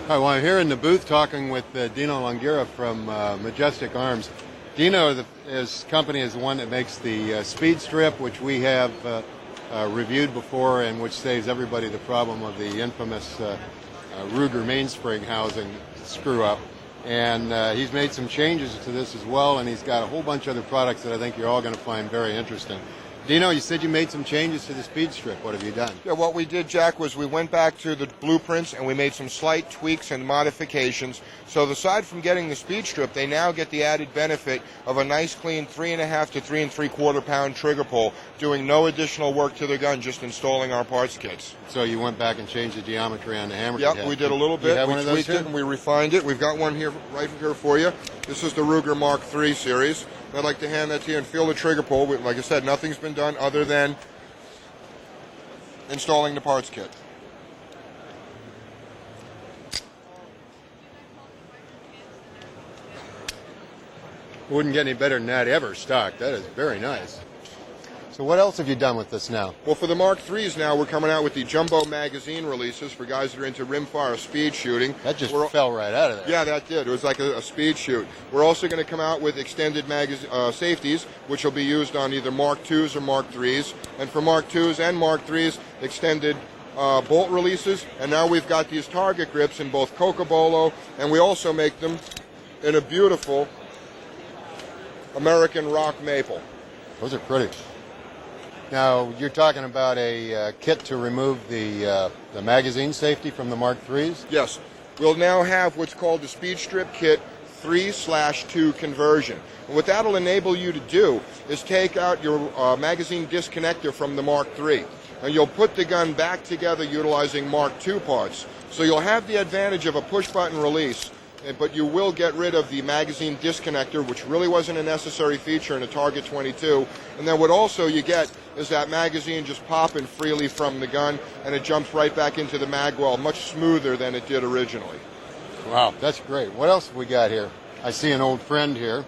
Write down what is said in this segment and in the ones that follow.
Hi, well, I'm here in the booth talking with Dino Longueira from Majestic Arms. Dino, his company is the one that makes the speed strip, which we have reviewed before and which saves everybody the problem of the infamous Ruger mainspring housing screw up. And he's made some changes to this as well, and he's got a whole bunch of other products that I think you're all going to find very interesting. Dino, you said you made some changes to the speed strip. What have you done? Yeah, what we did, Jack, was we went back to the blueprints and we made some slight tweaks and modifications. So aside from getting the speed strip, they now get the added benefit of a nice clean 3.5 to 3 3/4 pound trigger pull, doing no additional work to the gun, just installing our parts kits. So you went back and changed the geometry on the hammer? Yep, we did a little bit. We tweaked it and we refined it. We've got one here, right here for you. This is the Ruger M.A.R.R.S. series. I'd like to hand that to you and feel the trigger pull. Like I said, nothing's been done other than installing the parts kit. Wouldn't get any better than that ever stock. That is very nice. So what else have you done with this now? Well, for the M.A.R.R.S. now, we're coming out with the jumbo magazine releases for guys that are into rimfire speed shooting. That just fell right out of there. Yeah, that did. It was like a speed shoot. We're also going to come out with extended safeties, which will be used on either Mark IIs or Mark IIIs. And for Mark IIs and Mark IIIs, extended bolt releases. And now we've got these target grips in both Coco, Bolo, and we also make them in a beautiful American rock maple. Those are pretty. Now, you're talking about a kit to remove the magazine safety from the Mark IIIs? Yes. We'll now have what's called the Speed Strip Kit 3/2 conversion. And what that'll enable you to do is take out your magazine disconnector from the Mark III, and you'll put the gun back together utilizing Mark II parts. So you'll have the advantage of a push-button release, but you will get rid of the magazine disconnector, which really wasn't a necessary feature in a Target 22. And then what also you get is that magazine just popping freely from the gun, and it jumps right back into the mag well, much smoother than it did originally. Wow, that's great. What else have we got here? I see an old friend here.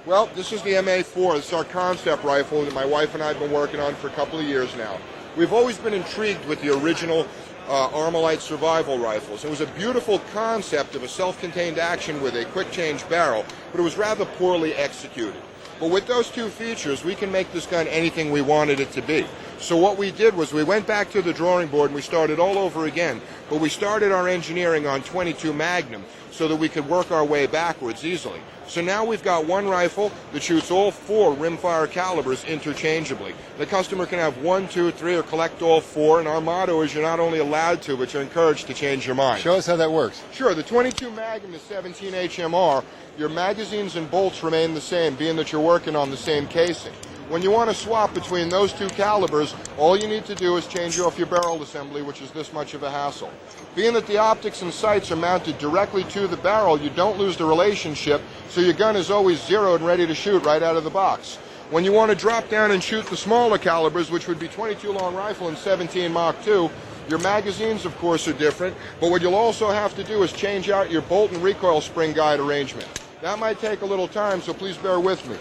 Well, this is the M.A.R.R.S. This is our concept rifle that my wife and I have been working on for a couple of years now. We've always been intrigued with the original Armalite survival rifles. It was a beautiful concept of a self-contained action with a quick-change barrel, but it was rather poorly executed. But with those two features, we can make this gun anything we wanted it to be. So what we did was we went back to the drawing board and we started all over again, but we started our engineering on 22 Magnum so that we could work our way backwards easily. So now we've got one rifle that shoots all 4 rimfire calibers interchangeably. The customer can have 1, 2, 3, or collect all 4, and our motto is you're not only allowed to, but you're encouraged to change your mind. Show us how that works. Sure, the 22 Magnum is 17 HMR. Your magazines and bolts remain the same, being that you're working on the same casing. When you want to swap between those two calibers, all you need to do is change off your barrel assembly, which is this much of a hassle. Being that the optics and sights are mounted directly to the barrel, you don't lose the relationship, so your gun is always zeroed and ready to shoot right out of the box. When you want to drop down and shoot the smaller calibers, which would be 22 long rifle and 17 Mach 2, your magazines, of course, are different, but what you'll also have to do is change out your bolt and recoil spring guide arrangement. That might take a little time, so please bear with me.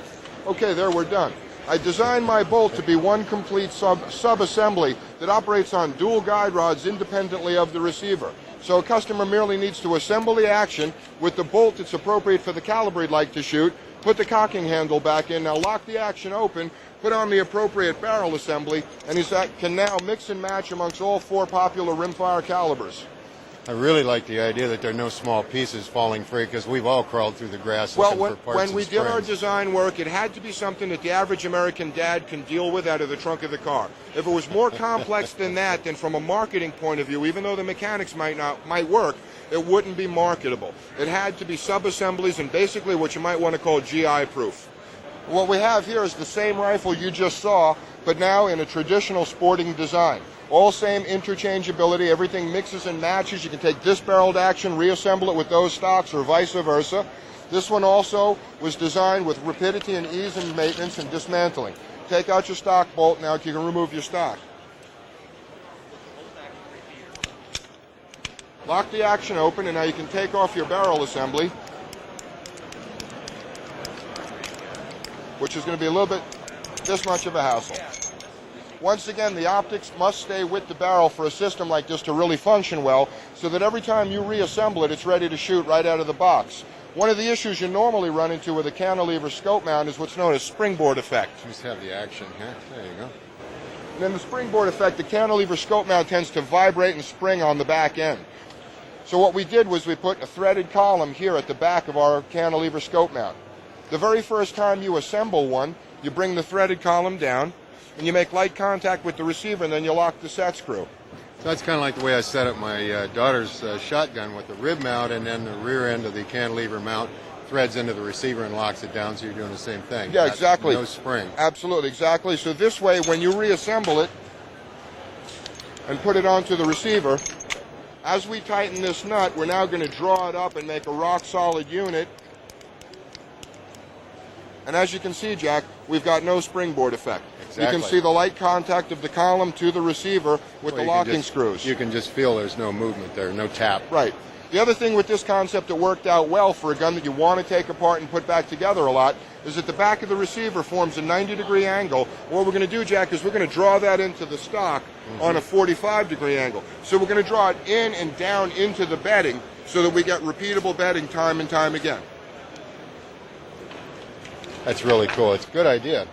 Okay, there, we're done. I designed my bolt to be one complete sub-assembly that operates on dual guide rods independently of the receiver. So a customer merely needs to assemble the action with the bolt that's appropriate for the caliber he'd like to shoot, put the cocking handle back in, now lock the action open, put on the appropriate barrel assembly, and he can now mix and match amongst all 4 popular rimfire calibers. I really like the idea that there are no small pieces falling free, because we've all crawled through the grass looking for parts when we and did our springs. design work, it had to be something that the average American dad can deal with out of the trunk of the car. If it was more complex than that, then from a marketing point of view, even though the mechanics might work, it wouldn't be marketable. It had to be sub-assemblies and basically what you might want to call GI proof. What we have here is the same rifle you just saw, but now in a traditional sporting design. All same interchangeability, everything mixes and matches. You can take disbarreled action, reassemble it with those stocks, or vice versa. This one also was designed with rapidity and ease in maintenance and dismantling. Take out your stock bolt, now you can remove your stock. Lock the action open, and now you can take off your barrel assembly, which is going to be a little bit this much of a hassle. Once again, the optics must stay with the barrel for a system like this to really function well, so that every time you reassemble it, it's ready to shoot right out of the box. One of the issues you normally run into with a cantilever scope mount is what's known as springboard effect. Just have the action here. There you go. And in the springboard effect, the cantilever scope mount tends to vibrate and spring on the back end. So what we did was we put a threaded column here at the back of our cantilever scope mount. The very first time you assemble one, you bring the threaded column down, and you make light contact with the receiver, and then you lock the set screw. So that's kind of like the way I set up my daughter's shotgun with the rib mount, and then the rear end of the cantilever mount threads into the receiver and locks it down, so you're doing the same thing. Yeah, exactly. No spring. Absolutely, exactly. So this way, when you reassemble it and put it onto the receiver, as we tighten this nut, we're now going to draw it up and make a rock-solid unit. And as you can see, Jack, we've got no springboard effect. Exactly. You can see the light contact of the column to the receiver with the locking screws. You can just feel there's no movement there, no tap. Right. The other thing with this concept that worked out well for a gun that you want to take apart and put back together a lot is that the back of the receiver forms a 90-degree angle. What we're going to do, Jack, is we're going to draw that into the stock on a 45-degree angle. So we're going to draw it in and down into the bedding so that we get repeatable bedding time and time again. That's really cool. It's a good idea.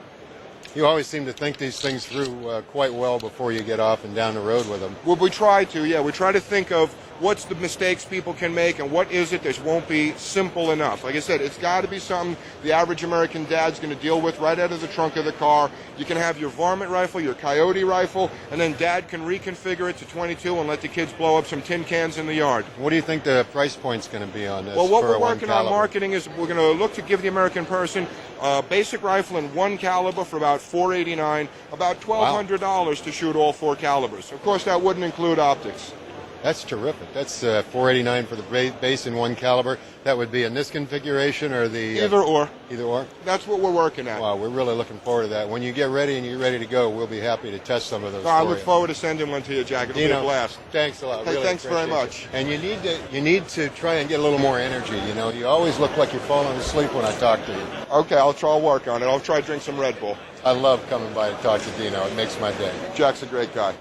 You always seem to think these things through quite well before you get off and down the road with them. Well, we try to, yeah. We try to think of what's the mistakes people can make and what is it that won't be simple enough. Like I said, it's got to be something the average American dad's going to deal with right out of the trunk of the car. You can have your varmint rifle, your coyote rifle, and then dad can reconfigure it to 22 and let the kids blow up some tin cans in the yard. What do you think the price point's going to be on this? Well, what for we're a 1 working on caliber? marketing is we're going to look to give the American person a basic rifle in 1 caliber for about $489, about $1,200 to shoot all 4 calibers. Of course, that wouldn't include optics. That's terrific. That's $489 for the base in 1 caliber. That would be in this configuration or the... Either or. Either or? That's what we're working at. Wow, we're really looking forward to that. When you get ready and you're ready to go, we'll be happy to test some of those. I look forward to sending one to you, Jack. It'll be a blast. Thanks a lot. Hey, really thanks very appreciate much. it. And you need to try and get a little more energy. You know, you always look like you're falling asleep when I talk to you. Okay, I'll work on it. I'll try to drink some Red Bull. I love coming by to talk to Dino. It makes my day. Jack's a great guy.